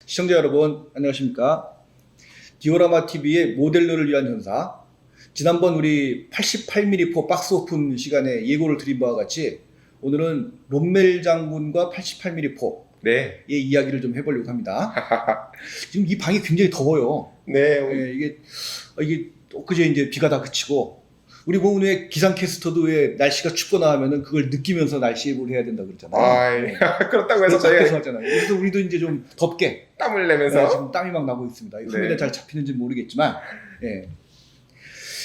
시청자 여러분 안녕하십니까? 디오라마 TV의 모델러를 위한 현사. 지난번 우리 88mm4 박스 오픈 시간에 예고를 드린 바와 같이 오늘은 롬멜 장군과 88mm4의 네. 이야기를 좀 해보려고 합니다. 지금 이 방이 굉장히 더워요. 네. 이게 엊그제 이제 비가 다 그치고 우리 보면 왜 기상캐스터도 왜 날씨가 춥거나 하면은 그걸 느끼면서 날씨 예보를 해야 된다 그러잖아요. 네. 그렇다고 해서 저희가 하잖아요. 그래서 우리도 이제 좀 덥게 땀을 내면서 지금 땀이 막 나고 있습니다. 화면에 네. 잘 잡히는지 모르겠지만,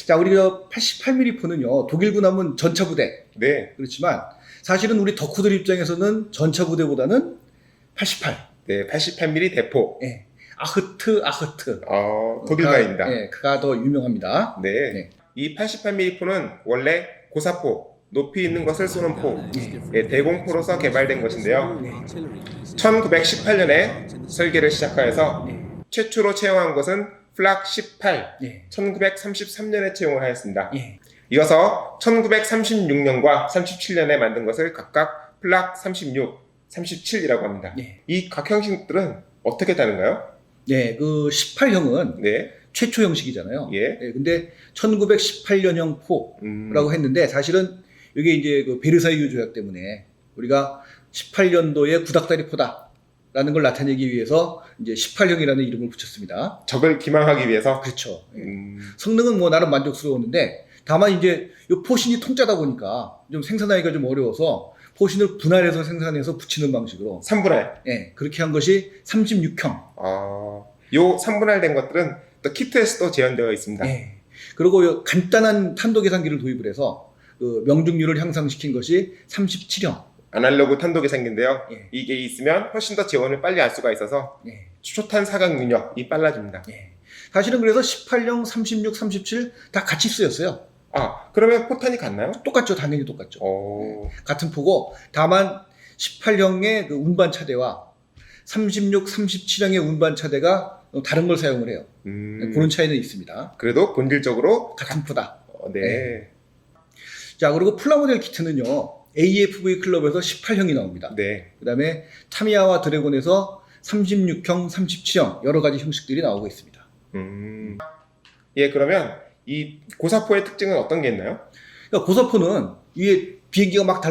자, 우리가 88mm4는요 독일군 하면 전차 부대. 네. 그렇지만 사실은 우리 덕후들 입장에서는 전차 부대보다는 88. 네, 88mm 대포. 아흐트. 독일가입니다. 그가 더 유명합니다. 네. 네. 이 88mm4는 원래 고사포, 높이 있는 것을 쏘는 포, 대공포로서 개발된 것인데요. 1918년에 설계를 시작하여서 최초로 채용한 것은 플락 18, 1933년에 채용을 하였습니다. 이어서 1936년과 37년에 만든 것을 각각 플락 36, 37이라고 합니다. 이 각 형식들은 어떻게 다른가요? 네, 그 18형은 네. 최초 형식이잖아요. 예. 근데 1918년형 포라고 했는데 사실은 이게 이제 그 베르사유 조약 때문에 우리가 18년도에 구닥다리 포다라는 걸 나타내기 위해서 이제 18형이라는 이름을 붙였습니다. 적을 기망하기 위해서. 그렇죠. 성능은 뭐 나름 만족스러웠는데 다만 이제 이 포신이 통짜다 보니까 좀 생산하기가 좀 어려워서 포신을 분할해서 생산해서 붙이는 방식으로 3분할. 그렇게 한 것이 36형. 요 3분할 된 것들은 또 키트에서도 재현되어 있습니다. 그리고 간단한 탄도 계산기를 도입을 해서 그 명중률을 향상시킨 것이 37형. 아날로그 탄도 계산기인데요. 이게 있으면 훨씬 더 재원을 빨리 알 수가 있어서 초탄 사각 능력이 빨라집니다. 사실은 그래서 18형, 36, 37 다 같이 쓰였어요. 그러면 포탄이 같나요? 똑같죠. 당연히 똑같죠. 같은 포고 다만 18형의 그 운반 차대와 36, 37형의 운반 차대가 다른 걸 사용을 해요. 그런 차이는 있습니다. 그래도 본질적으로 같은 포다. 네. 자, 그리고 플라모델 키트는요. AFV 클럽에서 18형이 나옵니다. 네. 그 다음에 타미야와 드래곤에서 36형, 37형 여러 가지 형식들이 나오고 있습니다. 그러면 이 고사포의 특징은 어떤 게 있나요? 그러니까 고사포는 위에 비행기가 막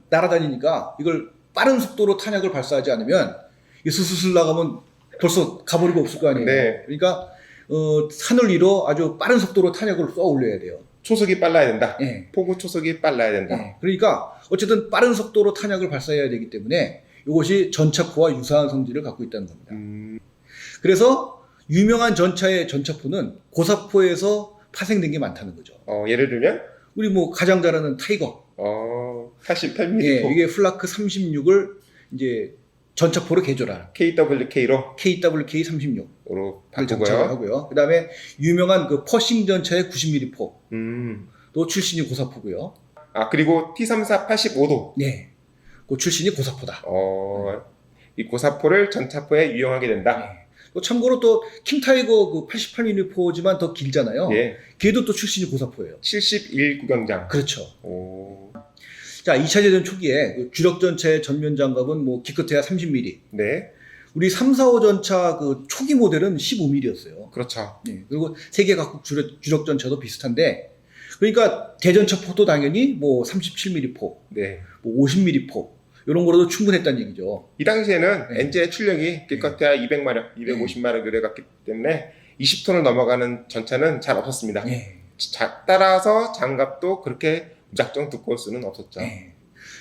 날아다니니까 이걸 빠른 속도로 탄약을 발사하지 않으면 스스슬 나가면 벌써 가버리고 없을 거 아니에요. 네. 그러니까 산을 위로 아주 빠른 속도로 탄약을 쏘아 올려야 돼요. 초속이 빨라야 된다. 포구 초속이 빨라야 된다. 그러니까 어쨌든 빠른 속도로 탄약을 발사해야 되기 때문에 이것이 전차포와 유사한 성질을 갖고 있다는 겁니다. 그래서 유명한 전차의 전차포는 고사포에서 파생된 게 많다는 거죠. 예를 들면 우리 뭐 가장 잘 아는 타이거. 88mm. 이게 플라크 36을 이제 전차포로 개조한 KWK로 KWK36로 바꾸고요. 하고요. 그다음에 유명한 그 퍼싱 전차의 90mm포도 출신이 고사포고요. 그리고 T34 85도. 그 출신이 고사포다. 이 고사포를 전차포에 유용하게 된다. 또 참고로 또 킹타이거 그 88mm포지만 더 길잖아요. 걔도 또 출신이 고사포예요. 71 구경장. 그렇죠. 자, 2차 대전 초기에 그 주력 전차의 전면 장갑은 뭐 기껏해야 30mm. 우리 3, 4, 5 전차 그 초기 모델은 15mm였어요. 그렇죠. 그리고 세계 각국 주력 전차도 비슷한데, 그러니까 대전차 포도 당연히 뭐 37mm 포, 뭐 50mm 포 이런 거로도 충분했다는 얘기죠. 이 당시에는 엔진의 출력이 기껏해야 200마력, 250마력 유래 갔기 때문에 20톤을 넘어가는 전차는 잘 없었습니다. 따라서 장갑도 그렇게 무작정 두꺼울 수는 없었죠.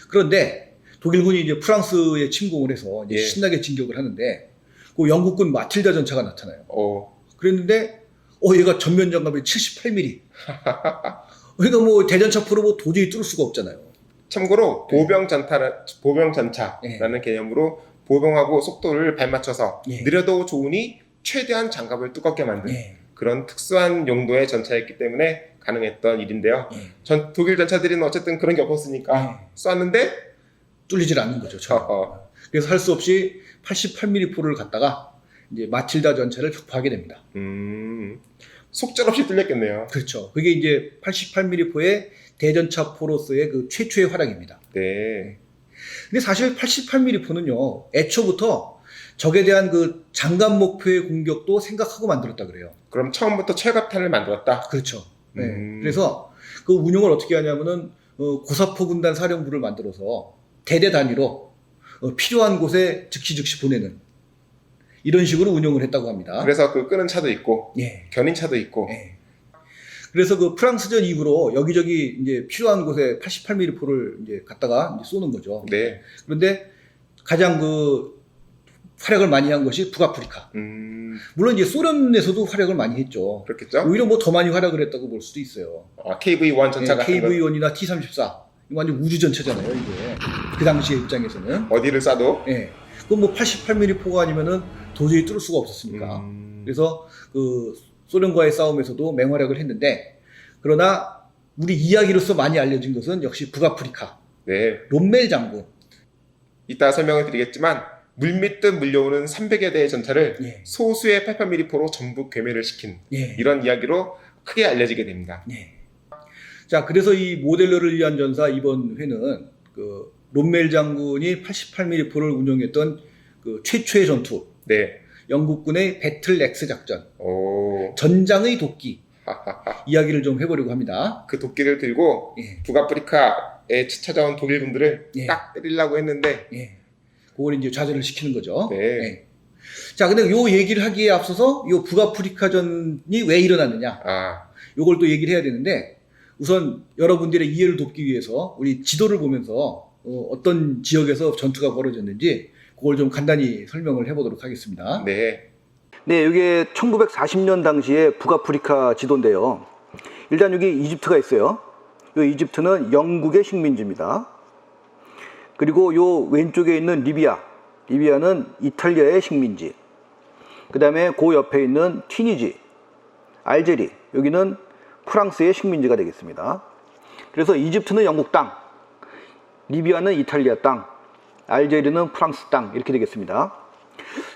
그런데 독일군이 이제 프랑스에 침공을 해서 이제 신나게 진격을 하는데 그 영국군 마틸다 전차가 나타나요. 그랬는데 얘가 전면 장갑이 78mm. 그러니까 뭐 대전차 포로 뭐 도저히 뚫을 수가 없잖아요. 참고로 보병 전차라는 개념으로 보병하고 속도를 발맞춰서 느려도 좋으니 최대한 장갑을 두껍게 만든 그런 특수한 용도의 전차였기 때문에 가능했던 일인데요. 독일 전차들은 어쨌든 그런 게 없었으니까 쐈는데 뚫리질 않는 거죠. 그래서 할 수 없이 88mm 포를 갖다가 이제 마틸다 전차를 격파하게 됩니다. 속절없이 뚫렸겠네요. 그렇죠. 그게 이제 88mm 포의 대전차 포로서의 그 최초의 활약입니다. 네. 근데 사실 88mm 포는요, 애초부터 적에 대한 그 장갑 목표의 공격도 생각하고 만들었다 그래요. 그럼 처음부터 철갑탄을 만들었다? 그렇죠. 네. 그래서 그 운용을 어떻게 하냐면은 고사포 군단 사령부를 만들어서 대대 단위로 필요한 곳에 즉시 보내는 이런 식으로 운용을 했다고 합니다. 그래서 그 끄는 차도 있고, 예. 견인차도 있고. 예. 그래서 그 프랑스전 이후로 여기저기 이제 필요한 곳에 88mm 포를 이제 갖다가 이제 쏘는 거죠. 네. 그런데 가장 그 활약을 많이 한 것이 북아프리카. 물론 이제 소련에서도 활약을 많이 했죠. 그렇겠죠. 오히려 뭐 더 많이 활약을 했다고 볼 수도 있어요. KV-1 전차 같은 거. KV-1이나 T-34. 이거 완전 우주 전차잖아요, 이게. 그 당시의 입장에서는. 어디를 쏴도. 예. 그건 뭐 88mm 포가 아니면은 도저히 뚫을 수가 없었으니까. 그래서 그 소련과의 싸움에서도 맹활약을 했는데, 그러나 우리 이야기로서 많이 알려진 것은 역시 북아프리카. 네. 롬멜 장군. 이따 설명을 드리겠지만 물밀듯 물려오는 300여 대의 전차를 예. 소수의 88mm 포로 전부 괴멸을 시킨 예. 이런 이야기로 크게 알려지게 됩니다. 예. 자, 그래서 이 모델러를 위한 전사 이번 회는 그 롬멜 장군이 88mm 포를 운용했던 그 최초의 전투. 네. 영국군의 배틀 X 작전. 오. 전장의 도끼. 하하하. 이야기를 좀 해보려고 합니다. 그 도끼를 들고 예. 북아프리카에 찾아온 독일군들을 예. 딱 때리려고 했는데 예. 그걸 이제 좌절을 시키는 거죠. 네. 예. 자, 근데 요 얘기를 하기에 앞서서 요 북아프리카전이 왜 일어났느냐. 요걸 또 얘기를 해야 되는데 우선 여러분들의 이해를 돕기 위해서 우리 지도를 보면서 어떤 지역에서 전투가 벌어졌는지 그걸 좀 간단히 설명을 해보도록 하겠습니다. 네. 네, 이게 1940년 당시에 북아프리카 지도인데요. 일단 여기 이집트가 있어요. 이 이집트는 영국의 식민지입니다. 그리고 요 왼쪽에 있는 리비아는 이탈리아의 식민지. 그 다음에 그 옆에 있는 튀니지, 알제리, 여기는 프랑스의 식민지가 되겠습니다. 그래서 이집트는 영국 땅, 리비아는 이탈리아 땅, 알제리는 프랑스 땅 이렇게 되겠습니다.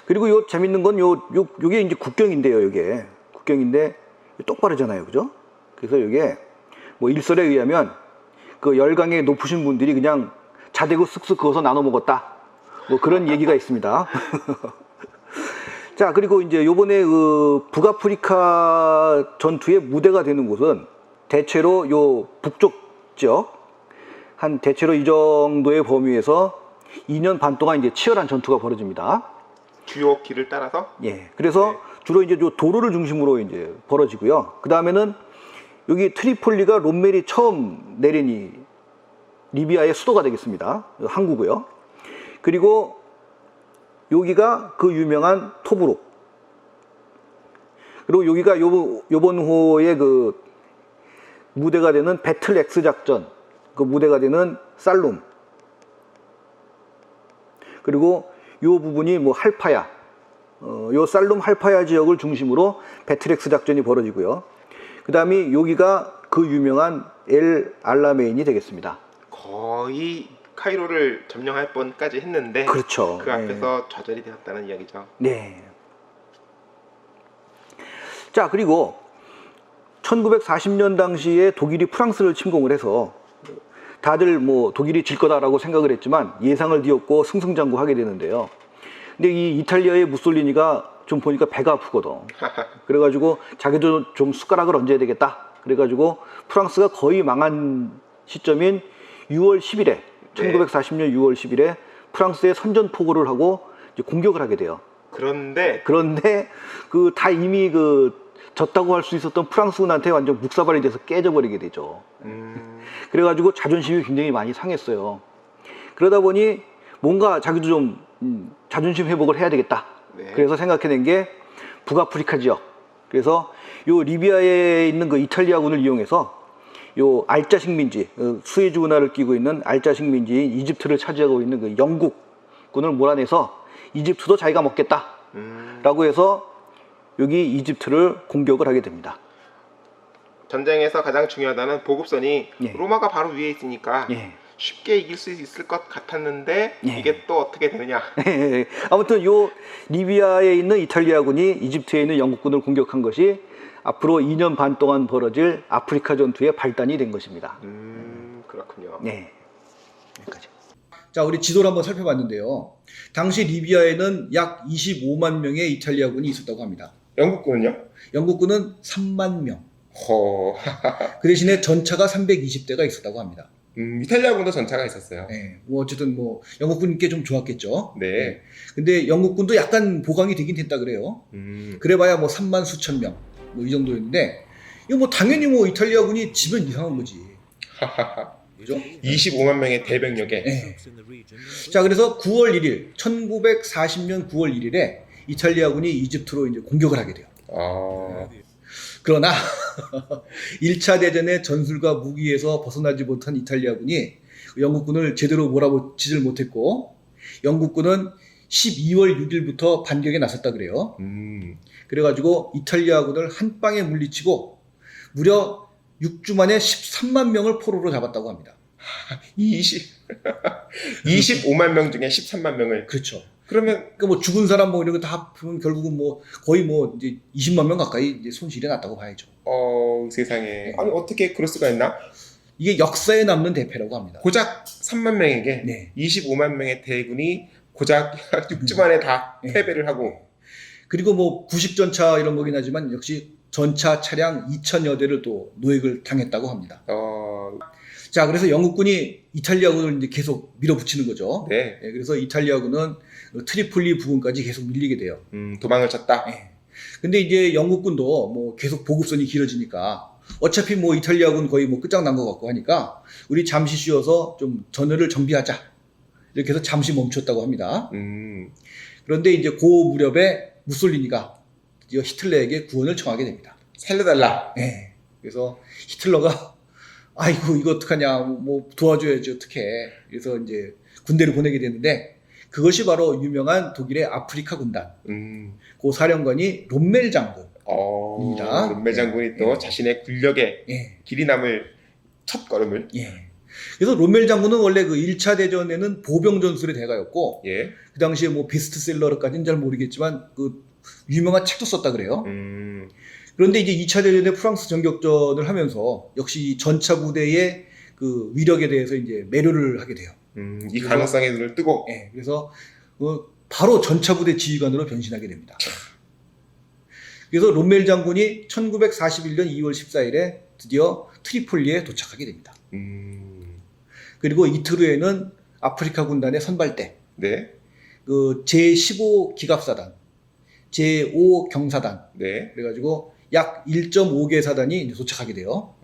그리고 요 재밌는 건 요게 이제 국경인데요. 요게 국경인데 똑바르잖아요, 그죠? 그래서 요게 뭐 일설에 의하면 그 열강에 높으신 분들이 그냥 자대고 쓱쓱 그어서 나눠 먹었다. 뭐 그런 얘기가 있습니다. 자, 그리고 이제 요번에 그 북아프리카 전투의 무대가 되는 곳은 대체로 요 북쪽 지역 한 대체로 이 정도의 범위에서 2년 반 동안 이제 치열한 전투가 벌어집니다. 주요 길을 따라서? 예. 그래서 주로 이제 요 도로를 중심으로 이제 벌어지고요. 그 다음에는 여기 트리폴리가 롬멜이 처음 내린 이 리비아의 수도가 되겠습니다. 항구고요. 그리고 여기가 그 유명한 토브룩. 그리고 여기가 요번 호의 그 무대가 되는 배틀 X 작전, 그 무대가 되는 살룸. 그리고 요 부분이 뭐 할파야, 요 살룸 할파야 지역을 중심으로 배틀 X 작전이 벌어지고요. 그 다음에 여기가 그 유명한 엘 알라메인이 되겠습니다. 거의 카이로를 점령할 뻔까지 했는데 그렇죠. 그 앞에서 좌절이 되었다는 이야기죠. 네. 자, 그리고 1940년 당시에 독일이 프랑스를 침공을 해서 다들 뭐 독일이 질 거다라고 생각을 했지만 예상을 뒤엎고 승승장구하게 되는데요. 근데 이 이탈리아의 무솔리니가 좀 보니까 배가 아프거든. 그래가지고 자기도 좀 숟가락을 얹어야 되겠다. 그래가지고 프랑스가 거의 망한 시점인 6월 10일에 1940년 6월 10일에 프랑스에 선전포고를 하고 이제 공격을 하게 돼요. 그런데 그 다 이미 그 졌다고 할 수 있었던 프랑스군한테 완전 묵사발이 돼서 깨져버리게 되죠. 그래가지고 자존심이 굉장히 많이 상했어요. 그러다 보니 뭔가 자기도 좀 자존심 회복을 해야 되겠다. 네. 그래서 생각해낸 게 북아프리카 지역. 그래서 요 리비아에 있는 그 이탈리아군을 이용해서 요 알자 식민지, 수에즈 운하를 끼고 있는 알자 식민지인 이집트를 차지하고 있는 그 영국군을 몰아내서 이집트도 자기가 먹겠다. 라고 해서 여기 이집트를 공격을 하게 됩니다. 전쟁에서 가장 중요하다는 보급선이 예. 로마가 바로 위에 있으니까 예. 쉽게 이길 수 있을 것 같았는데 예. 이게 또 어떻게 되느냐. 아무튼 요 리비아에 있는 이탈리아군이 이집트에 있는 영국군을 공격한 것이 앞으로 2년 반 동안 벌어질 아프리카 전투의 발단이 된 것입니다. 그렇군요. 네. 여기까지. 자, 우리 지도를 한번 살펴봤는데요. 당시 리비아에는 약 25만 명의 이탈리아군이 있었다고 합니다. 영국군은요? 영국군은 3만 명. 허... 그 대신에 전차가 320대가 있었다고 합니다. 이탈리아군도 전차가 있었어요. 네, 뭐 어쨌든 뭐 영국군께 좀 좋았겠죠. 네. 근데 영국군도 약간 보강이 되긴 됐다 그래요. 그래봐야 뭐 3만 수천 명, 뭐 이 정도였는데, 이거 뭐 당연히 뭐 이탈리아군이 지면 이상한 거지. 그죠? 25만 명의 대병력에. 네. 자, 그래서 9월 1일, 1940년 9월 1일에 이탈리아군이 이집트로 이제 공격을 하게 돼요. 그러나 1차 대전의 전술과 무기에서 벗어나지 못한 이탈리아군이 영국군을 제대로 몰아치질 못했고, 영국군은 12월 6일부터 반격에 나섰다 그래요. 그래가지고 이탈리아군을 한 방에 물리치고 무려 6주 만에 13만 명을 포로로 잡았다고 합니다. 25만 명 중에 13만 명을. 그렇죠. 그러면 그러니까 뭐 죽은 사람 뭐 이런 거 다 보면 결국은 뭐 거의 뭐 이제 20만 명 가까이 이제 손실이 났다고 봐야죠. 세상에. 아니 어떻게 그럴 수가 있나? 이게 역사에 남는 대패라고 합니다. 고작 3만 명에게 네. 25만 명의 대군이 고작 6주 만에 다 패배를 하고. 그리고 뭐 구식전차 이런 거긴 하지만 역시 전차 차량 2천여 대를 또 노획을 당했다고 합니다. 자, 그래서 영국군이 이탈리아군을 이제 계속 밀어붙이는 거죠. 네. 그래서 이탈리아군은 트리폴리 부근까지 계속 밀리게 돼요. 도망을 쳤다. 네. 근데 이제 영국군도 뭐 계속 보급선이 길어지니까 어차피 뭐 이탈리아군 거의 뭐 끝장난 것 같고 하니까 우리 잠시 쉬어서 좀 전열을 정비하자. 이렇게 해서 잠시 멈췄다고 합니다. 그런데 이제 그 무렵에 무솔리니가 히틀러에게 구원을 청하게 됩니다. 살려달라. 네. 그래서 히틀러가 아이고 이거 어떡하냐 뭐 도와줘야지 어떡해. 그래서 이제 군대를 보내게 되는데 그것이 바로 유명한 독일의 아프리카 군단. 그 사령관이 롬멜 장군입니다. 롬멜 장군이 또 자신의 군력에 길이 남을 첫 걸음을. 그래서 롬멜 장군은 원래 그 1차 대전에는 보병 전술의 대가였고 그 당시에 뭐 베스트셀러까지는 잘 모르겠지만 그 유명한 책도 썼다 그래요. 그런데 이제 2차 대전의 프랑스 전격전을 하면서 역시 전차 부대의 그 위력에 대해서 이제 매료를 하게 돼요. 이 가능성에 눈을 뜨고. 그래서 바로 전차 부대 지휘관으로 변신하게 됩니다. 그래서 롬멜 장군이 1941년 2월 14일에 드디어 트리폴리에 도착하게 됩니다. 그리고 이틀 후에는 아프리카 군단의 선발대, 그 제15 기갑사단, 제5 경사단, 그래가지고 약 1.5개 사단이 이제 도착하게 돼요.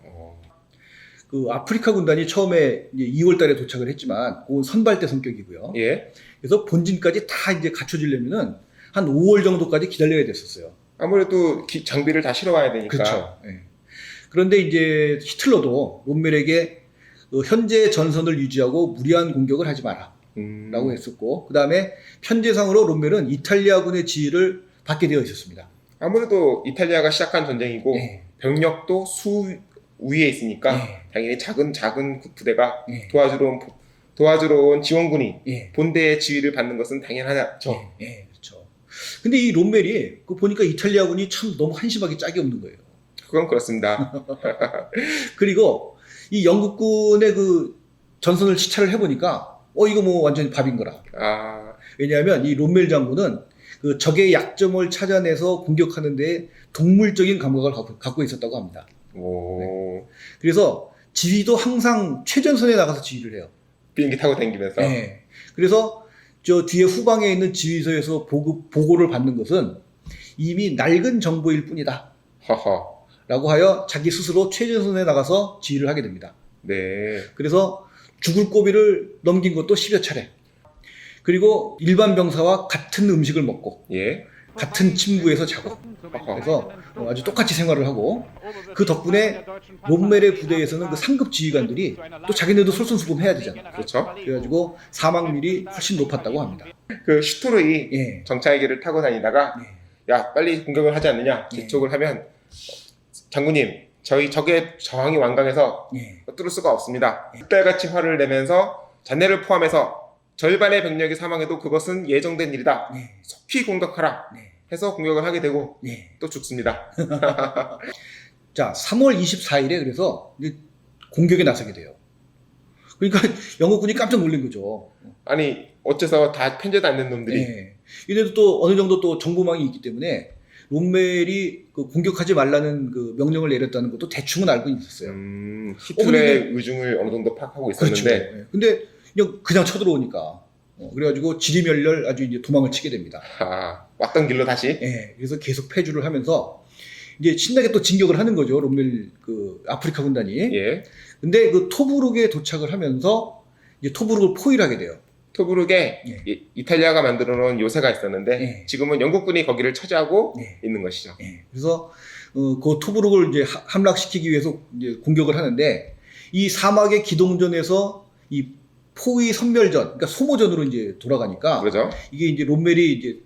그 아프리카 군단이 처음에 이제 2월 달에 도착을 했지만, 그건 선발대 성격이고요. 그래서 본진까지 다 이제 갖춰지려면은 한 5월 정도까지 기다려야 됐었어요. 아무래도 장비를 다 실어와야 되니까. 그렇죠. 그런데 이제 히틀러도 롬멜에게 현재 전선을 유지하고 무리한 공격을 하지 마라. 라고 했었고, 그 다음에 편제상으로 롬멜은 이탈리아군의 지휘를 받게 되어 있었습니다. 아무래도 이탈리아가 시작한 전쟁이고 병력도 수 위에 있으니까 당연히 작은 부대가 도와주러 온 지원군이 본대의 지휘를 받는 것은 당연하죠. 그렇죠. 근데 이 롬멜이 보니까 이탈리아군이 참 너무 한심하게 짝이 없는 거예요. 그건 그렇습니다. 그리고 이 영국군의 그 전선을 시찰을 해보니까 이거 뭐 완전히 밥인 거라. 왜냐하면 이 롬멜 장군은 그 적의 약점을 찾아내서 공격하는 데 동물적인 감각을 갖고 있었다고 합니다. 그래서 지휘도 항상 최전선에 나가서 지휘를 해요. 비행기 타고 다니면서. 그래서 저 뒤에 후방에 있는 지휘소에서 보고를 받는 것은 이미 낡은 정보일 뿐이다. 라고 하여 자기 스스로 최전선에 나가서 지휘를 하게 됩니다. 그래서 죽을 고비를 넘긴 것도 10여 차례. 그리고 일반 병사와 같은 음식을 먹고 같은 침구에서 자고 그래서 아주 똑같이 생활을 하고 그 덕분에 롬멜의 부대에서는 그 상급 지휘관들이 또 자기네도 솔선수범해야 되잖아요. 그렇죠. 그래가지고 사망률이 훨씬 높았다고 합니다. 그 슈토르이 정찰기를 타고 다니다가 야 빨리 공격을 하지 않느냐 재촉을 하면 장군님 저희 적의 저항이 완강해서 뚫을 수가 없습니다. 흑달같이 화를 내면서 자네를 포함해서 절반의 병력이 사망해도 그것은 예정된 일이다. 속히 공격하라. 해서 공격을 하게 되고 또 죽습니다. 자, 3월 24일에 그래서 공격에 나서게 돼요. 그러니까 영국군이 깜짝 놀란 거죠. 아니 어째서 다 편제도 안 된 놈들이. 네. 이래도 또 어느 정도 또 정보망이 있기 때문에 롬멜이 그 공격하지 말라는 그 명령을 내렸다는 것도 대충은 알고 있었어요. 히틀러의 의중을 어느 정도 파악하고 있었는데. 그렇죠. 네. 근데 그냥 쳐들어오니까 그래가지고 지리멸렬 아주 이제 도망을 치게 됩니다. 아, 왔던 길로 다시. 네. 그래서 계속 패주를 하면서 이제 신나게 또 진격을 하는 거죠. 롬멜 그 아프리카 군단이. 예. 근데 그 토브룩에 도착을 하면서 이제 토브룩을 포위하게 돼요. 토브룩에 예. 이탈리아가 만들어 놓은 요새가 있었는데 예. 지금은 영국군이 거기를 차지하고 예. 있는 것이죠. 예. 그래서 그 토브룩을 이제 함락시키기 위해서 이제 공격을 하는데 이 사막의 기동전에서 이 포위 선멸전, 그러니까 소모전으로 이제 돌아가니까 그렇죠. 이게 이제 롬멜이 이제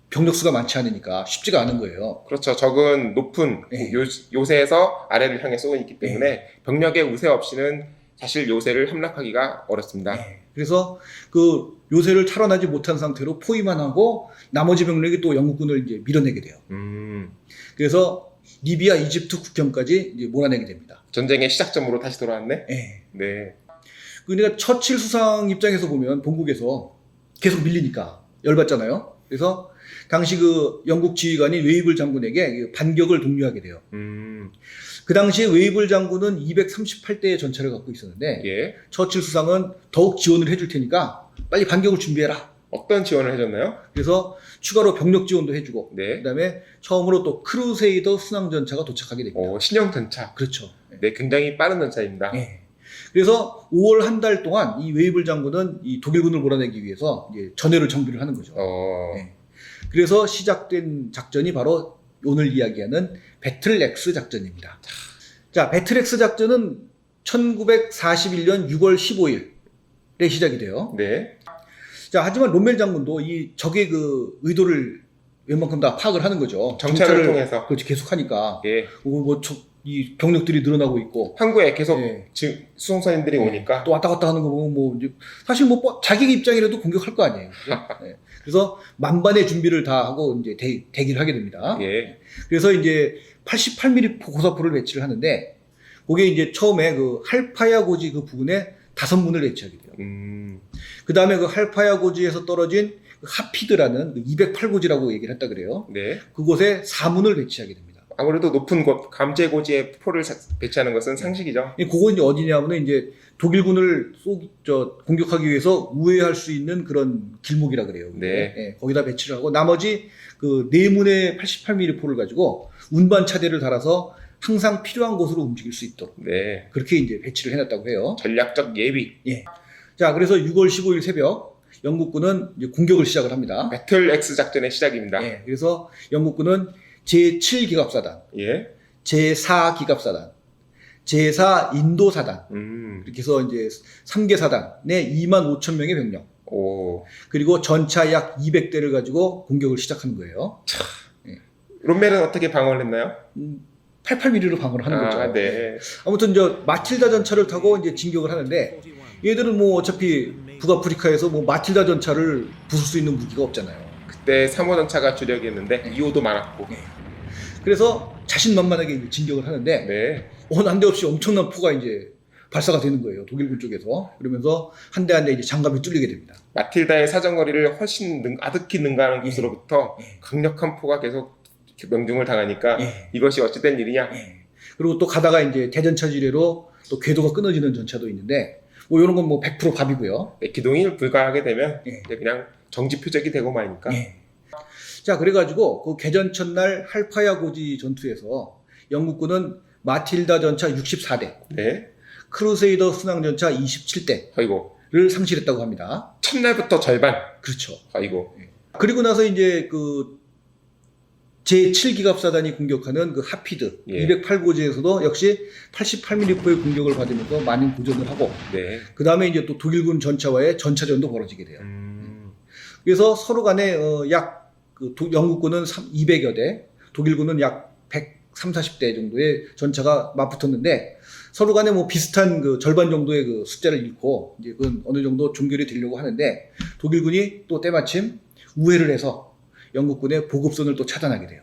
병력 수가 많지 않으니까 쉽지가 않은 거예요. 그렇죠. 적은 높은 예. 요새에서 아래를 향해 쏘고 있기 때문에 병력의 우세 없이는 사실 요새를 함락하기가 어렵습니다. 예. 그래서 그 요새를 탈환하지 못한 상태로 포위만 하고 나머지 병력이 또 영국군을 이제 밀어내게 돼요. 그래서 리비아, 이집트 국경까지 이제 몰아내게 됩니다. 전쟁의 시작점으로 다시 돌아왔네. 예. 네. 그러니까 처칠 수상 입장에서 보면 본국에서 계속 밀리니까 열받잖아요. 그래서 당시 그 영국 지휘관인 웨이블 장군에게 반격을 독려하게 돼요. 그 당시에 웨이블 장군은 238대의 전차를 갖고 있었는데 예. 처칠 수상은 더욱 지원을 해줄 테니까 빨리 반격을 준비해라. 어떤 지원을 해줬나요? 그래서 추가로 병력 지원도 해주고 네. 그다음에 처음으로 또 크루세이더 순항 전차가 도착하게 됩니다. 신형 전차. 그렇죠. 네, 굉장히 빠른 전차입니다. 예. 그래서 5월 한 달 동안 이 웨이블 장군은 이 독일군을 몰아내기 위해서 이제 전열을 정비를 하는 거죠. 예. 그래서 시작된 작전이 바로 오늘 이야기하는 배틀엑스 작전입니다. 자, 배틀엑스 작전은 1941년 6월 15일에 시작이 돼요. 네. 자, 하지만 롬멜 장군도 이 적의 그 의도를 웬만큼 다 파악을 하는 거죠. 정찰을 통해서. 그렇지, 계속 하니까. 예. 이 병력들이 늘어나고 있고. 항구에 계속 예. 수송선인들이 오니까. 또 왔다 갔다 하는 거 보면 뭐, 이제 사실 뭐 자기 입장이라도 공격할 거 아니에요. 그죠? 예. 그래서 만반의 준비를 다 하고 이제 대기를 하게 됩니다. 예. 그래서 이제 88mm 고사포를 배치를 하는데, 그게 이제 처음에 그 할파야 고지 그 부근에 5문을 배치하게 돼요. 그 다음에 그 할파야 고지에서 떨어진 그 하피드라는 그 208고지라고 얘기를 했다 그래요. 네. 그곳에 4문을 배치하게 됩니다. 아무래도 높은 곳, 감제고지에 포를 배치하는 것은 상식이죠. 그건 이제 어디냐면은 이제 독일군을 공격하기 위해서 우회할 수 있는 그런 길목이라 그래요. 네. 예, 거기다 배치를 하고 나머지 그 4문의 88mm 포를 가지고 운반 차대를 달아서 항상 필요한 곳으로 움직일 수 있도록. 네. 그렇게 이제 배치를 해놨다고 해요. 전략적 예비. 예. 자, 그래서 6월 15일 새벽 영국군은 이제 공격을 시작을 합니다. 배틀엑스 작전의 시작입니다. 예. 그래서 영국군은 제7기갑사단, 예. 제4기갑사단, 제4 인도사단, 이렇게 해서 이제 3개 사단의 25,000명의 병력, 오. 그리고 전차 약 200대를 가지고 공격을 시작하는 거예요. 롬멜은 어떻게 방어를 했나요? 88mm로 방어를 하는 거죠. 네. 아무튼 마틸다 전차를 타고 이제 진격을 하는데 얘들은 뭐 어차피 북아프리카에서 뭐 마틸다 전차를 부술 수 있는 무기가 없잖아요. 그때 3호 전차가 주력이었는데 2호도 많았고. 그래서 자신만만하게 진격을 하는데 네. 난데없이 엄청난 포가 이제 발사가 되는 거예요. 독일군 쪽에서. 그러면서 한 대 한 대 이제 장갑이 뚫리게 됩니다. 마틸다의 사정거리를 훨씬 아득히 능가하는 곳으로부터 강력한 포가 계속 명중을 당하니까 이것이 어찌된 일이냐. 그리고 또 가다가 이제 대전차 지뢰로 또 궤도가 끊어지는 전차도 있는데 뭐 이런 건 뭐 100% 밥이고요. 네, 기동이 불가하게 되면 그냥 정지 표적이 되고 마니까. 자, 그래가지고 그 개전 첫날 할파야 고지 전투에서 영국군은 마틸다 전차 64대, 네. 크루세이더 순항 전차 27대를 아이고. 상실했다고 합니다. 첫날부터 절반. 그렇죠. 아이고. 그리고 나서 이제 그 제7기갑사단이 공격하는 그 하피드 208고지에서도 역시 88mm포의 공격을 받으면서 많은 고전을 하고 네. 그 다음에 이제 또 독일군 전차와의 전차전도 벌어지게 돼요. 그래서 서로 간에 영국군은 200여 대, 독일군은 약 130, 40대 정도의 전차가 맞붙었는데 서로 간에 뭐 비슷한 그 절반 정도의 그 숫자를 잃고 이제 그건 어느 정도 종결이 되려고 하는데 독일군이 또 때마침 우회를 해서 영국군의 보급선을 또 차단하게 돼요.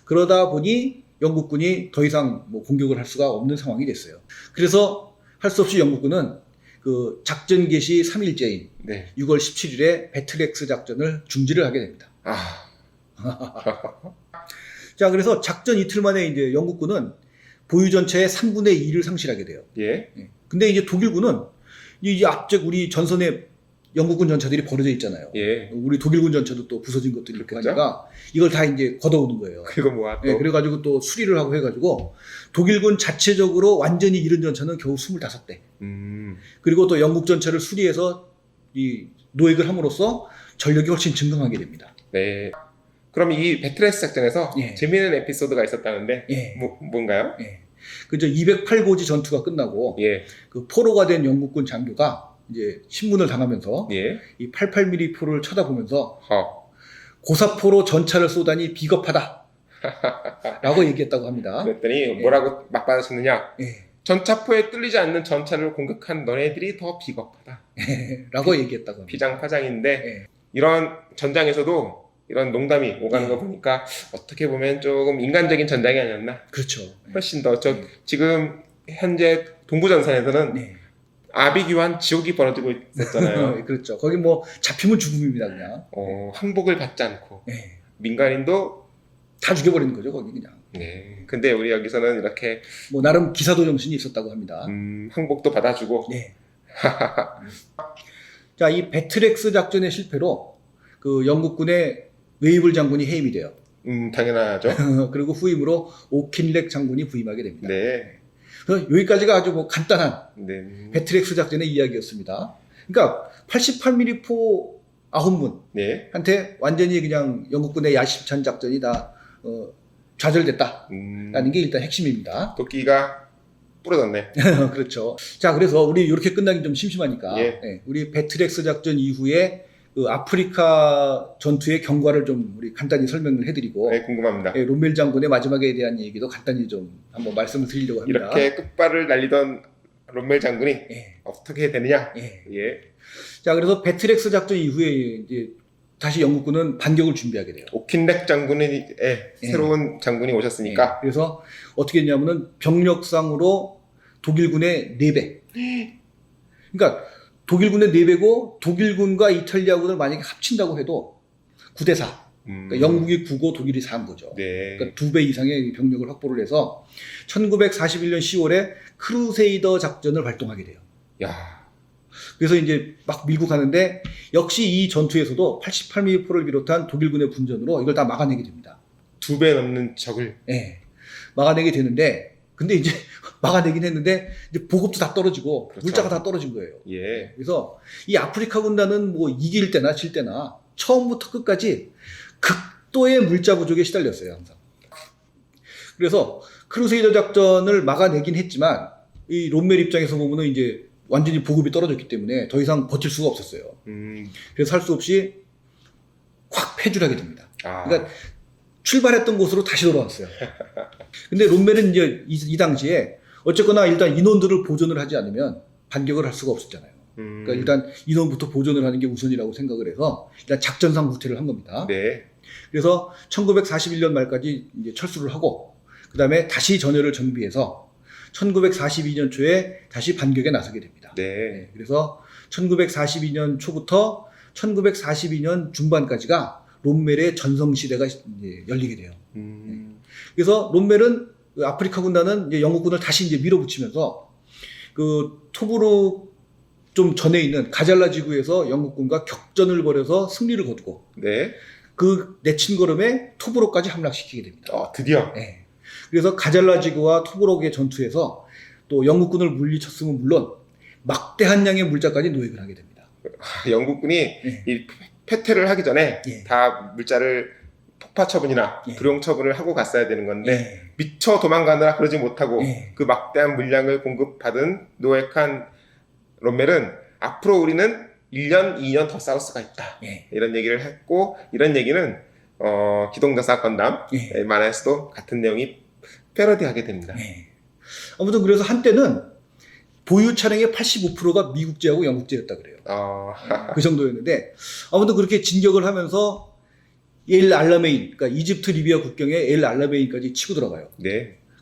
그러다 보니 영국군이 더 이상 뭐 공격을 할 수가 없는 상황이 됐어요. 그래서 할 수 없이 영국군은 그 작전 개시 3일째인 6월 17일에 배틀엑스 작전을 중지를 하게 됩니다. 자, 그래서 작전 이틀 만에 이제 영국군은 보유 전체의 3분의 2를 상실하게 돼요. 근데 이제 독일군은 이 앞쪽 우리 전선에 영국군 전차들이 버려져 있잖아요. 우리 독일군 전차도 또 부서진 것들이 이렇게 하니까 이걸 다 이제 걷어오는 거예요. 그리고 뭐야 또? 그래가지고 또 수리를 하고 해가지고 독일군 자체적으로 완전히 잃은 전차는 겨우 25대. 그리고 또 영국 전차를 수리해서 이 노획을 함으로써 전력이 훨씬 증강하게 됩니다. 네. 그럼 이 배틀엑스 작전에서 재미있는 에피소드가 있었다는데 뭔가요? 그저 208고지 전투가 끝나고 그 포로가 된 영국군 장교가 이제 신문을 당하면서 이 88mm 포를 쳐다보면서 고사포로 전차를 쏘다니 비겁하다 라고 얘기했다고 합니다. 그랬더니 뭐라고 맞받아쳤느냐? 전차포에 뚫리지 않는 전차를 공격한 너네들이 더 비겁하다 라고 얘기했다고 합니다. 피장파장인데 이런 전장에서도 이런 농담이 오가는 거 보니까 어떻게 보면 조금 인간적인 전장이 아니었나? 그렇죠. 훨씬 더 지금 현재 동부전선에서는 아비규환 지옥이 벌어지고 있었잖아요. 그렇죠. 거기 뭐 잡히면 죽음입니다, 그냥. 항복을 받지 않고 민간인도 다 죽여버리는 거죠, 거기 그냥. 근데 우리 여기서는 이렇게 뭐 나름 기사도 정신이 있었다고 합니다. 항복도 받아주고. 자, 이 배틀엑스 작전의 실패로 그 영국군의 웨이블 장군이 해임이 돼요. 당연하죠. 그리고 후임으로 오킨렉 장군이 부임하게 됩니다. 그래서 여기까지가 아주 뭐 간단한 배틀엑스 작전의 이야기였습니다. 그러니까 88mm 포 9문 한테 완전히 그냥 영국군의 야심찬 작전이 다 좌절됐다라는 게 일단 핵심입니다. 도끼가 부러졌네. 그렇죠. 자, 그래서 우리 이렇게 끝나기 좀 심심하니까 우리 배틀엑스 작전 이후에 그 아프리카 전투의 경과를 좀 우리 간단히 설명을 해드리고 궁금합니다. 롬멜 장군의 마지막에 대한 얘기도 간단히 좀 한번 말씀을 드리려고 합니다. 이렇게 끝발을 날리던 롬멜 장군이 어떻게 되느냐? 자, 그래서 배틀엑스 작전 이후에 이제 다시 영국군은 반격을 준비하게 돼요. 오킨렉 장군의 새로운 장군이 오셨으니까. 그래서 어떻게 했냐면은 병력상으로 독일군의 4배. 그러니까 독일군의 4배고 독일군과 이탈리아군을 만약에 합친다고 해도 9대4. 그러니까 영국이 9고 독일이 4인 거죠. 그러니까 2배 이상의 병력을 확보를 해서 1941년 10월에 크루세이더 작전을 발동하게 돼요. 그래서 이제 막 밀고 가는데 역시 이 전투에서도 88mm 포를 비롯한 독일군의 분전으로 이걸 다 막아내게 됩니다. 2배 넘는 적을. 막아내게 되는데 근데 이제 막아내긴 했는데 이제 보급도 다 떨어지고 물자가 다 떨어진 거예요. 그래서 이 아프리카 군단은 뭐 이길 때나 질 때나 처음부터 끝까지 극도의 물자 부족에 시달렸어요, 항상. 그래서 크루세이더 작전을 막아내긴 했지만 이 롬멜 입장에서 보면은 이제 완전히 보급이 떨어졌기 때문에 더 이상 버틸 수가 없었어요. 그래서 할 수 없이 확 패주하게 됩니다. 그러니까 출발했던 곳으로 다시 돌아왔어요. 근데 롬멜은 이제 이 당시에 어쨌거나 일단 인원들을 보존을 하지 않으면 반격을 할 수가 없었잖아요. 그러니까 일단 인원부터 보존을 하는 게 우선이라고 생각을 해서 일단 작전상 후퇴를 한 겁니다. 그래서 1941년 말까지 이제 철수를 하고 그 다음에 다시 전열을 정비해서 1942년 초에 다시 반격에 나서게 됩니다. 그래서 1942년 초부터 1942년 중반까지가 롬멜의 전성시대가 이제 열리게 돼요. 그래서 롬멜은 아프리카 군단은 이제 영국군을 다시 이제 밀어붙이면서 그 토브룩 좀 전에 있는 가잘라 지구에서 영국군과 격전을 벌여서 승리를 거두고 그 내친 걸음에 토브룩까지 함락시키게 됩니다. 드디어. 그래서 가잘라 지구와 토브룩의 전투에서 또 영국군을 물리쳤으면 물론 막대한 양의 물자까지 노획을 하게 됩니다. 영국군이 이 패퇴를 하기 전에 다 물자를 폭파 처분이나 불용 처분을 하고 갔어야 되는 건데 미처 도망가느라 그러지 못하고 그 막대한 물량을 공급받은 노획한 롬멜은 앞으로 우리는 1년, 2년 더 싸울 수가 있다. 이런 얘기를 했고 이런 얘기는 기동전사 건담 만화에서도 같은 내용이 패러디하게 됩니다. 아무튼 그래서 한때는 보유 차량의 85%가 미국제하고 영국제였다 그래요. 그 정도였는데 아무튼 그렇게 진격을 하면서 엘 알라메인, 그러니까 이집트 리비아 국경에 엘 알라메인까지 치고 들어가요.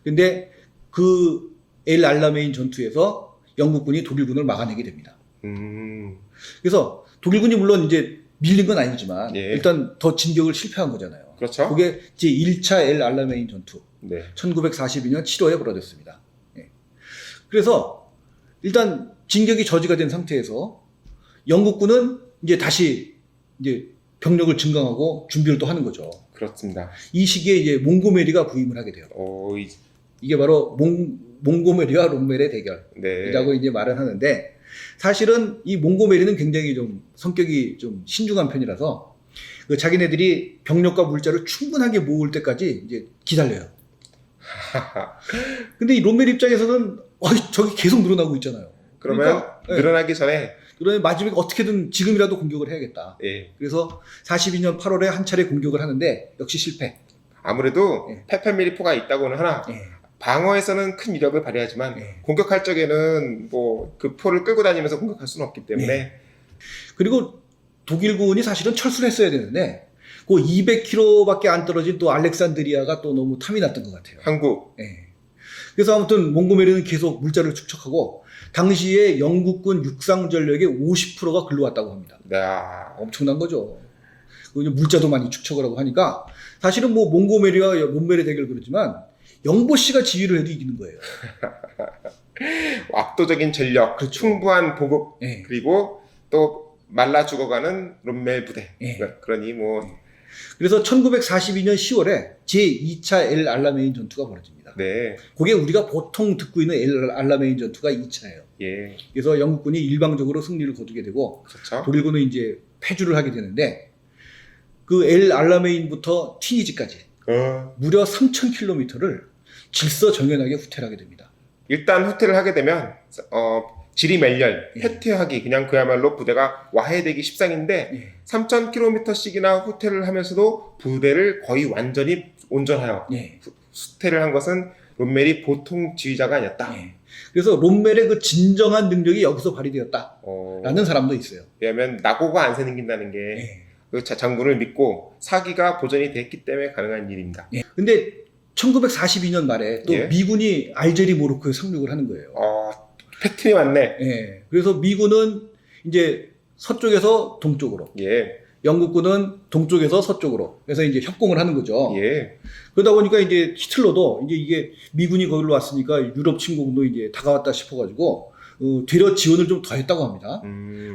근데 그 엘 알라메인 전투에서 영국군이 독일군을 막아내게 됩니다. 그래서 독일군이 물론 이제 밀린 건 아니지만 예. 일단 더 진격을 실패한 거잖아요. 그렇죠. 그게 제 1차 엘 알라메인 전투. 네. 1942년 7월에 벌어졌습니다. 예. 그래서 일단 진격이 저지가 된 상태에서 영국군은 이제 다시 이제 병력을 증강하고 준비를 또 하는 거죠. 그렇습니다. 이 시기에 이제 몽고메리가 부임을 하게 돼요. 이게 바로 몽고메리와 롬멜의 대결이라고 네. 이제 말을 하는데, 사실은 이 몽고메리는 굉장히 좀 성격이 좀 신중한 편이라서 그 자기네들이 병력과 물자를 충분하게 모을 때까지 이제 기다려요. 근데 이 롬멜 입장에서는 저기 계속 늘어나고 있잖아요. 그러면 그러니까, 늘어나기 전에 그러면 마지막에 어떻게든 지금이라도 공격을 해야겠다. 예. 그래서 42년 8월에 한 차례 공격을 하는데 역시 실패. 아무래도 예. 88mm포가 있다고는 하나 예. 방어에서는 큰 위력을 발휘하지만 예. 공격할 적에는 뭐 그 포를 끌고 다니면서 공격할 수는 없기 때문에 예. 그리고 독일군이 사실은 철수를 했어야 되는데 그 200km밖에 안 떨어진 또 알렉산드리아가 또 너무 탐이 났던 것 같아요. 한국 예. 그래서 아무튼 몽고메리는 계속 물자를 축적하고 당시에 영국군 육상 전력의 50%가 글로 왔다고 합니다. 네. 엄청난 거죠. 그리고 물자도 많이 축적을 하고 하니까 사실은 뭐 몽고메리와 롬멜의 대결 그렇지만 영보 씨가 지휘를 해도 이기는 거예요. 압도적인 전력, 그렇죠. 풍부한 보급, 예. 그리고 또 말라 죽어가는 롬멜 부대. 예. 그러니 뭐 그래서 1942년 10월에 제2차 엘 알라메인 전투가 벌어집니다. 네. 그게 우리가 보통 듣고 있는 엘 알라메인 전투가 2차예요. 예. 그래서 영국군이 일방적으로 승리를 거두게 되고 그렇죠. 독일군은 이제 패주를 하게 되는데 그 엘 알라메인부터 티니지까지 무려 3,000km를 질서정연하게 후퇴를 하게 됩니다. 일단 후퇴를 하게 되면 지리멸렬, 예. 회퇴하기 그냥 그야말로 부대가 와해되기 십상인데 예. 3,000km씩이나 후퇴를 하면서도 부대를 거의 완전히 온전하여 예. 후퇴를 한 것은 롬멜이 보통 지휘자가 아니었다. 예. 그래서 롬멜의 그 진정한 능력이 여기서 발휘되었다라는 사람도 있어요. 왜냐하면 낙오가 안 새는긴다는 게 예. 그 장군을 믿고 사기가 보존이 됐기 때문에 가능한 일입니다. 예. 근데 1942년 말에 또 예. 미군이 알제리 모로코에 상륙을 하는 거예요. 패턴이 왔네. 예. 그래서 미군은 이제 서쪽에서 동쪽으로, 예. 영국군은 동쪽에서 서쪽으로, 그래서 이제 협공을 하는 거죠. 예. 그러다 보니까 이제 히틀러도 이제 이게 미군이 거기로 왔으니까 유럽 침공도 이제 다가왔다 싶어가지고 되려 지원을 좀 더했다고 합니다.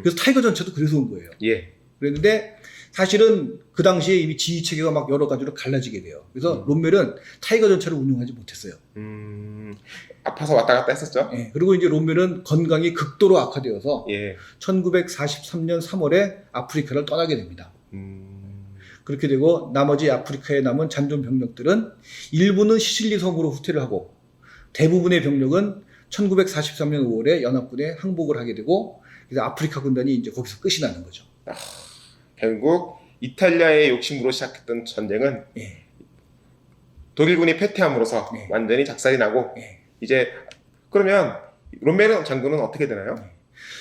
그래서 타이거 전차도 그래서 온 거예요. 예. 그랬는데 사실은 그 당시에 이미 지휘 체계가 막 여러 가지로 갈라지게 돼요. 그래서 롬멜은 타이거 전차를 운용하지 못했어요. 아파서 왔다 갔다 했었죠. 예, 그리고 이제 롬멜은 건강이 극도로 악화되어서 예. 1943년 3월에 아프리카를 떠나게 됩니다. 그렇게 되고 나머지 아프리카에 남은 잔존 병력들은 일부는 시칠리 섬으로 후퇴를 하고 대부분의 병력은 1943년 5월에 연합군에 항복을 하게 되고 그래서 아프리카 군단이 이제 거기서 끝이 나는 거죠. 결국 이탈리아의 욕심으로 시작했던 전쟁은 예. 독일군이 패퇴함으로써 예. 완전히 작살이 나고 예. 이제 그러면 롬멜 장군은 어떻게 되나요?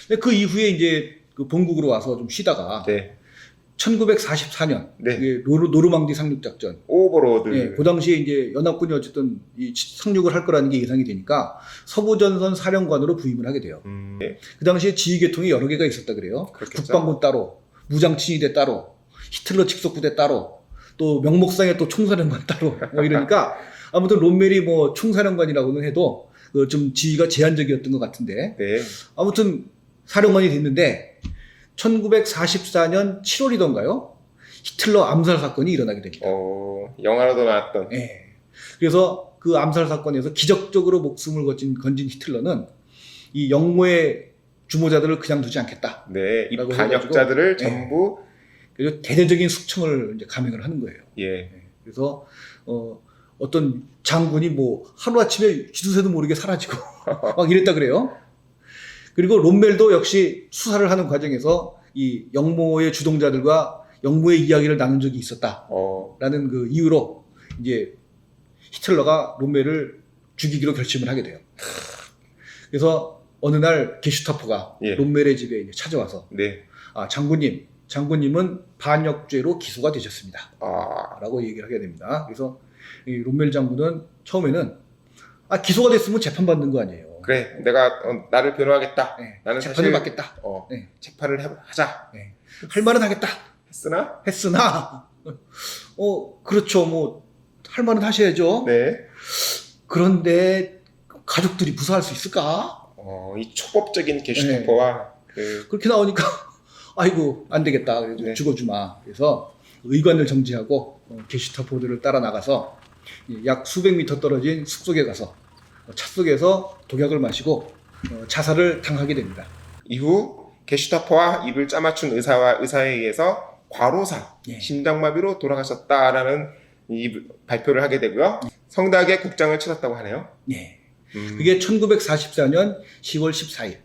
근데 그 이후에 이제 그 본국으로 와서 좀 쉬다가 네. 1944년 네. 노르망디 상륙 작전. 오버로드. 예, 그 당시에 이제 연합군이 어쨌든 이 상륙을 할 거라는 게 예상이 되니까 서부전선 사령관으로 부임을 하게 돼요. 네. 그 당시에 지휘 계통이 여러 개가 있었다 그래요. 그렇겠죠. 국방부 따로, 무장친위대 따로, 히틀러 직속부대 따로, 또 명목상의 또 총사령관 따로 뭐 이러니까 아무튼 롬멜이 뭐 총사령관이라고는 해도 좀 지위가 제한적이었던 것 같은데 네. 아무튼 사령관이 됐는데 1944년 7월이던가요? 히틀러 암살 사건이 일어나게 됩니다. 영화로도 나왔던. 예. 그래서 그 암살 사건에서 기적적으로 목숨을 건진 히틀러는 이 영모의 주모자들을 그냥 두지 않겠다. 네. 이 라고 반역자들을 해가지고, 전부 그래서 대대적인 숙청을 이제 감행을 하는 거예요. 예. 그래서 어떤 장군이 뭐 하루아침에 쥐두새도 모르게 사라지고 막 이랬다 그래요. 그리고 롬멜도 역시 수사를 하는 과정에서 이 영모의 주동자들과 영모의 이야기를 나눈 적이 있었다라는 그 이유로 이제 히틀러가 롬멜을 죽이기로 결심을 하게 돼요. 그래서 어느 날 게슈타포가 예. 롬멜의 집에 이제 찾아와서 네. 장군님은 반역죄로 기소가 되셨습니다. 아. 라고 얘기를 하게 됩니다. 그래서 이 롬멜 장군은 처음에는 기소가 됐으면 재판받는 거 아니에요. 그래, 내가 나를 변호하겠다. 네. 나는 재판을 사실 받겠다. 네. 재판을 하자. 네. 할 말은 하겠다. 했으나 그렇죠. 뭐 할 말은 하셔야죠. 네. 그런데 가족들이 무사할 수 있을까? 이 초법적인 게슈타포와 그렇게 나오니까 아이고 안 되겠다. 그래서 네. 죽어주마. 그래서 의관을 정지하고 게슈타포들을 따라 나가서 약 수백 미터 떨어진 숲속에 가서 차 속에서 독약을 마시고 자살을 당하게 됩니다. 이후 게슈타포와 입을 짜맞춘 의사에 의해서 과로사, 예. 심장마비로 돌아가셨다라는 이 발표를 하게 되고요. 성대하게 국장을 치렀다고 하네요. 네. 그게 1944년 10월 14일.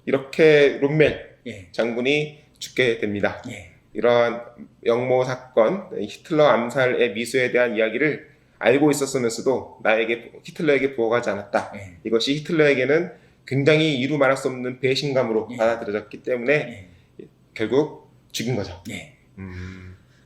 이렇게 롬멜 예. 장군이 죽게 됩니다. 예. 이러한 영모 사건, 히틀러 암살의 미수에 대한 이야기를 알고 있었으면서도 히틀러에게 부어가지 않았다. 예. 이것이 히틀러에게는 굉장히 이루 말할 수 없는 배신감으로 예. 받아들여졌기 때문에 결국 죽인 거죠. 예.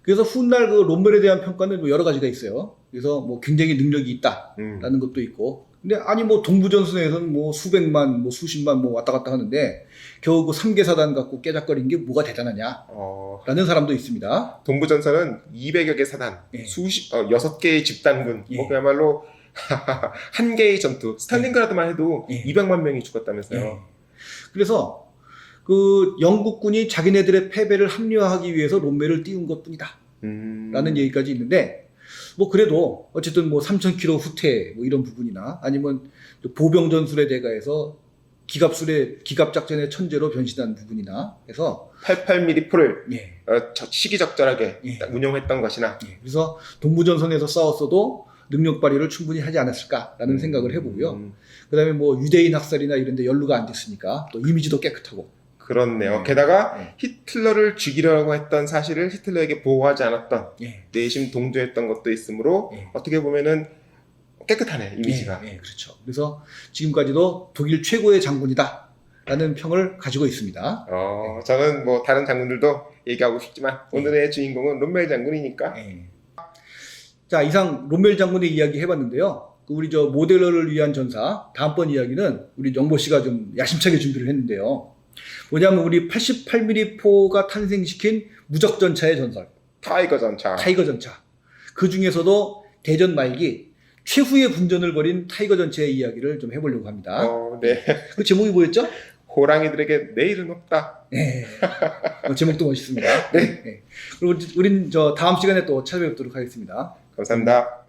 그래서 훗날 그 롬멜에 대한 평가는 여러 가지가 있어요. 그래서 뭐 굉장히 능력이 있다라는 것도 있고, 근데 아니 뭐 동부전선에서는 뭐 수백만, 뭐 수십만 뭐 왔다 갔다 하는데 겨우 그 3개 사단 갖고 깨작거린 게 뭐가 대단하냐라는 사람도 있습니다. 동부전선은 200여 개 사단, 예. 6개의 집단군, 예. 뭐 그야말로 한 개의 전투. 스탈린그라드만 해도 예. 200만 명이 죽었다면서요. 예. 그래서 그 영국군이 자기네들의 패배를 합리화하기 위해서 롬멜을 띄운 것뿐이다 라는 얘기까지 있는데, 뭐 그래도 어쨌든 뭐 3,000km 후퇴 뭐 이런 부분이나 아니면 보병 전술의 대가에서 기갑 작전의 천재로 변신한 부분이나 해서 88mm 포를 예. 시기적절하게 예. 운용했던 것이나, 그래서 동부전선에서 싸웠어도 능력 발휘를 충분히 하지 않았을까라는 생각을 해보고요. 그다음에 뭐 유대인 학살이나 이런 데 연루가 안 됐으니까 또 이미지도 깨끗하고. 그렇네요. 네. 게다가 네. 히틀러를 죽이려고 했던 사실을 히틀러에게 보호하지 않았던, 예. 내심 동조했던 것도 있으므로 예. 어떻게 보면은 깨끗하네, 이미지가. 예, 그렇죠. 그래서 지금까지도 독일 최고의 장군이다라는 평을 가지고 있습니다. 저는 뭐 다른 장군들도 얘기하고 싶지만 오늘의 주인공은 롬멜 장군이니까. 예. 자, 이상 롬멜 장군의 이야기 해봤는데요. 우리 저 모델러를 위한 전사 다음번 이야기는 우리 영보 씨가 좀 야심차게 준비를 했는데요. 뭐냐면 우리 88mm 포가 탄생시킨 무적전차의 전설, 타이거 전차. 타이거 전차. 그 중에서도 대전 말기 최후의 분전을 벌인 타이거 전차의 이야기를 좀 해보려고 합니다. 네. 그 제목이 뭐였죠? 호랑이들에게 내일은 없다. 네. 제목도 멋있습니다. 네. 그리고 우린 저 다음 시간에 또 찾아뵙도록 하겠습니다. 감사합니다.